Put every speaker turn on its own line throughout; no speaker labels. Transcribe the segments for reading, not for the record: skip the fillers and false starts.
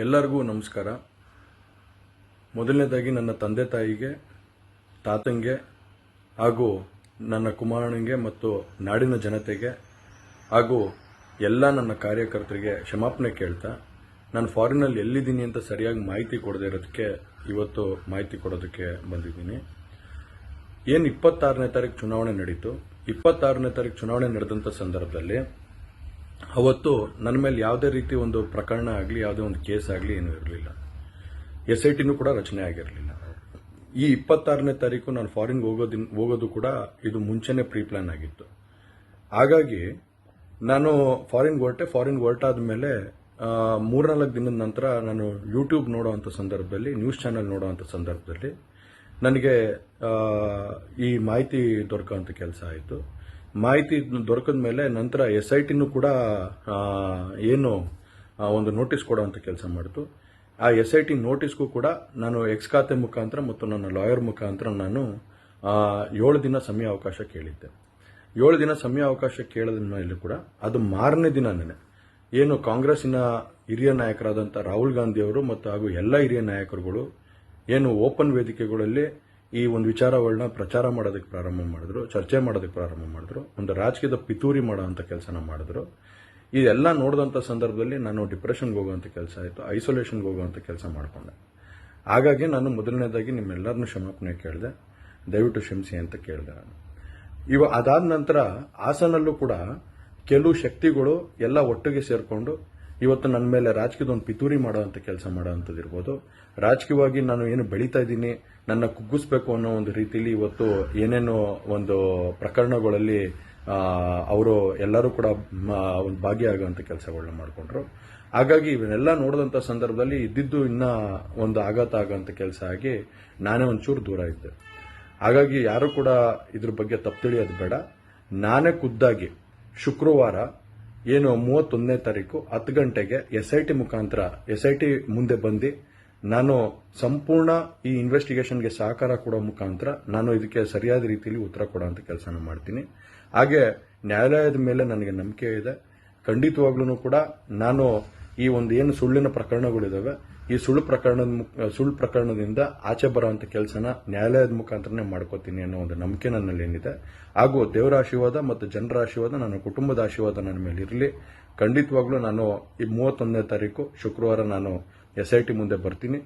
ಎಲ್ಲರಿಗೂ ನಮಸ್ಕಾರ. ಮೊದಲನೇದಾಗಿ ನನ್ನ ತಂದೆ ತಾಯಿಗೆ, ತಾತಂಗೆ ಹಾಗೂ ನನ್ನ ಕುಮಾರನಿಗೆ ಮತ್ತು ನಾಡಿನ ಜನತೆಗೆ ಹಾಗೂ ಎಲ್ಲ ನನ್ನ ಕಾರ್ಯಕರ್ತರಿಗೆ ಕ್ಷಮಾಪಣೆ ಕೇಳ್ತಾ, ನಾನು ಫಾರಿನಲ್ಲಿ ಎಲ್ಲಿದ್ದೀನಿ ಅಂತ ಸರಿಯಾಗಿ ಮಾಹಿತಿ ಕೊಡದೇ ಇರೋದಕ್ಕೆ ಇವತ್ತು ಮಾಹಿತಿ ಕೊಡೋದಕ್ಕೆ ಬಂದಿದ್ದೀನಿ. ಏನು 26ನೇ ತಾರೀಕು ಚುನಾವಣೆ ನಡೀತು. 26ನೇ ತಾರೀಕು ಚುನಾವಣೆ ನಡೆದಂಥ ಸಂದರ್ಭದಲ್ಲಿ ಅವತ್ತು ನನ್ನ ಮೇಲೆ ಯಾವುದೇ ರೀತಿ ಒಂದು ಪ್ರಕರಣ ಆಗಲಿ, ಯಾವುದೇ ಒಂದು ಕೇಸ್ ಆಗಲಿ ಏನೂ ಇರಲಿಲ್ಲ. SITನೂ ಕೂಡ ರಚನೆ ಆಗಿರಲಿಲ್ಲ. ಈ 26ನೇ ತಾರೀಕು ನಾನು ಫಾರಿನ್ ಹೋಗೋದು ಕೂಡ ಇದು ಮುಂಚೆನೇ ಪ್ರೀ ಪ್ಲಾನ್ ಆಗಿತ್ತು. ಹಾಗಾಗಿ ನಾನು ಫಾರಿನ್ ಹೊರಟಾದ ಮೇಲೆ 3-4 ದಿನದ ನಂತರ ನಾನು ಯೂಟ್ಯೂಬ್ ನೋಡುವಂಥ ಸಂದರ್ಭದಲ್ಲಿ, ನ್ಯೂಸ್ ಚಾನೆಲ್ ನೋಡುವಂಥ ಸಂದರ್ಭದಲ್ಲಿ ನನಗೆ ಈ ಮಾಹಿತಿ ದೊರಕುವಂಥ ಕೆಲಸ ಆಯಿತು. ಮಾಹಿತಿ ದೊರಕಿದ ಮೇಲೆ ನಂತರ SITನೂ ಕೂಡ ಏನು ಒಂದು ನೋಟಿಸ್ ಕೊಡುವಂಥ ಕೆಲಸ ಮಾಡಿತು. ಆ SIT ನೋಟಿಸ್ಗೂ ಕೂಡ ನಾನು ಎಕ್ಸ್ ಖಾತೆ ಮುಖಾಂತರ ಮತ್ತು ನನ್ನ ಲಾಯರ್ ಮುಖಾಂತರ ನಾನು 7 ದಿನ ಸಮಯ ಅವಕಾಶ ಕೇಳಿದ್ದೆ. 7 ದಿನ ಸಮಯ ಅವಕಾಶ ಕೇಳಿದ ಮೇಲೆ ಕೂಡ ಅದು ಮಾರನೇ ದಿನನೇ ಏನು ಕಾಂಗ್ರೆಸ್ಸಿನ ಹಿರಿಯ ನಾಯಕರಾದಂಥ ರಾಹುಲ್ ಗಾಂಧಿ ಅವರು ಮತ್ತು ಹಾಗೂ ಎಲ್ಲ ಹಿರಿಯ ನಾಯಕರುಗಳು ಏನು ಓಪನ್ ವೇದಿಕೆಗಳಲ್ಲಿ ಈ ಒಂದು ವಿಚಾರಗಳನ್ನ ಪ್ರಚಾರ ಮಾಡೋದಕ್ಕೆ ಪ್ರಾರಂಭ ಮಾಡಿದ್ರು, ಚರ್ಚೆ ಮಾಡೋದಕ್ಕೆ ಪ್ರಾರಂಭ ಮಾಡಿದ್ರು, ಒಂದು ರಾಜಕೀಯದ ಪಿತೂರಿ ಮಾಡೋವಂಥ ಕೆಲಸನ ಮಾಡಿದ್ರು. ಇದೆಲ್ಲ ನೋಡಿದಂಥ ಸಂದರ್ಭದಲ್ಲಿ ನಾನು ಡಿಪ್ರೆಷನ್ಗೆ ಹೋಗುವಂಥ ಕೆಲಸ ಆಯಿತು, ಐಸೋಲೇಷನ್ಗೆ ಹೋಗುವಂಥ ಕೆಲಸ ಮಾಡಿಕೊಂಡೆ. ಹಾಗಾಗಿ ನಾನು ಮೊದಲನೇದಾಗಿ ನಿಮ್ಮೆಲ್ಲರನ್ನೂ ಕ್ಷಮಾಪಣೆ ಕೇಳಿದೆ, ದಯವಿಟ್ಟು ಕ್ಷಮಿಸಿ ಅಂತ ಕೇಳಿದೆ ನಾನು. ಅದಾದ ನಂತರ ಹಾಸನಲ್ಲೂ ಕೂಡ ಕೆಲವು ಶಕ್ತಿಗಳು ಎಲ್ಲ ಒಟ್ಟಿಗೆ ಸೇರಿಕೊಂಡು ಇವತ್ತು ನನ್ನ ಮೇಲೆ ರಾಜಕೀಯದ ಒಂದು ಪಿತೂರಿ ಮಾಡುವಂಥ ಕೆಲಸ ಮಾಡೋವಂಥದ್ದು ಇರ್ಬೋದು. ರಾಜಕೀಯವಾಗಿ ನಾನು ಏನು ಬೆಳೀತಾ ಇದ್ದೀನಿ, ನನ್ನ ಕುಗ್ಗಿಸ್ಬೇಕು ಅನ್ನೋ ಒಂದು ರೀತಿಯಲ್ಲಿ ಇವತ್ತು ಏನೇನೋ ಒಂದು ಪ್ರಕರಣಗಳಲ್ಲಿ ಅವರು ಎಲ್ಲರೂ ಕೂಡ ಒಂದು ಭಾಗಿಯಾಗುವಂಥ ಕೆಲಸಗಳನ್ನ ಮಾಡಿಕೊಂಡ್ರು. ಹಾಗಾಗಿ ಇವನ್ನೆಲ್ಲ ನೋಡಿದಂಥ ಸಂದರ್ಭದಲ್ಲಿ ಇದ್ದಿದ್ದು ಇನ್ನೂ ಒಂದು ಆಘಾತ ಆಗೋಂಥ ಕೆಲಸ ಆಗಿ ನಾನೇ ಒಂಚೂರು ದೂರ ಇದ್ದೆ. ಹಾಗಾಗಿ ಯಾರು ಕೂಡ ಇದ್ರ ಬಗ್ಗೆ ತಪ್ಪು ತಿಳಿಯೋದು ಬೇಡ. ನಾನೇ ಖುದ್ದಾಗಿ ಶುಕ್ರವಾರ ಏನು 31ನೇ ತಾರೀಕು 10 ಗಂಟೆಗೆ SIT ಮುಖಾಂತರ SIT ಮುಂದೆ ಬಂದು ನಾನು ಸಂಪೂರ್ಣ ಈ ಇನ್ವೆಸ್ಟಿಗೇಷನ್ಗೆ ಸಹಕಾರ ಕೊಡೋ ಮುಖಾಂತರ ನಾನು ಇದಕ್ಕೆ ಸರಿಯಾದ ರೀತಿಯಲ್ಲಿ ಉತ್ತರ ಕೊಡುವಂಥ ಕೆಲಸನ ಮಾಡ್ತೀನಿ. ಹಾಗೆ ನ್ಯಾಯಾಲಯದ ಮೇಲೆ ನನಗೆ ನಂಬಿಕೆ ಇದೆ. ಖಂಡಿತವಾಗ್ಲೂ ಕೂಡ ನಾನು ಈ ಒಂದು ಏನು ಸುಳ್ಳಿನ ಪ್ರಕರಣಗಳಿದಾವೆ, ಈ ಸುಳ್ಳು ಪ್ರಕರಣದಿಂದ ಆಚೆ ಬರುವಂಥ ಕೆಲಸನ ನ್ಯಾಯಾಲಯದ ಮುಖಾಂತರನೇ ಮಾಡ್ಕೋತೀನಿ ಅನ್ನೋ ಒಂದು ನಂಬಿಕೆ ನನ್ನಲ್ಲಿ ಏನಿದೆ. ಹಾಗೂ ದೇವರ ಆಶೀರ್ವಾದ ಮತ್ತು ಜನರ ಆಶೀರ್ವಾದ, ನನ್ನ ಕುಟುಂಬದ ಆಶೀರ್ವಾದ ನನ್ನ ಮೇಲೆ ಇರಲಿ. ಖಂಡಿತವಾಗ್ಲೂ ನಾನು ಈ 31ನೇ ತಾರೀಕು ಶುಕ್ರವಾರ ನಾನು SIT ಮುಂದೆ ಬರ್ತೀನಿ.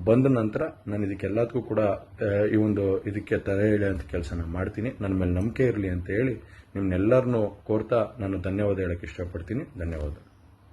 ಬಂದ ನಂತರ ನಾನು ಇದಕ್ಕೆಲ್ಲದಕ್ಕೂ ಕೂಡ ಇದಕ್ಕೆ ತಡೆ ಎಳೆಯುವಂಥ ಕೆಲಸನ ಮಾಡ್ತೀನಿ. ನನ್ನ ಮೇಲೆ ನಂಬಿಕೆ ಇರಲಿ ಅಂತ ಹೇಳಿ ನಿಮ್ನೆಲ್ಲರನ್ನೂ ಕೋರ್ತಾ ನಾನು ಧನ್ಯವಾದ ಹೇಳಕ್ಕೆ ಇಷ್ಟಪಡ್ತೀನಿ. ಧನ್ಯವಾದ.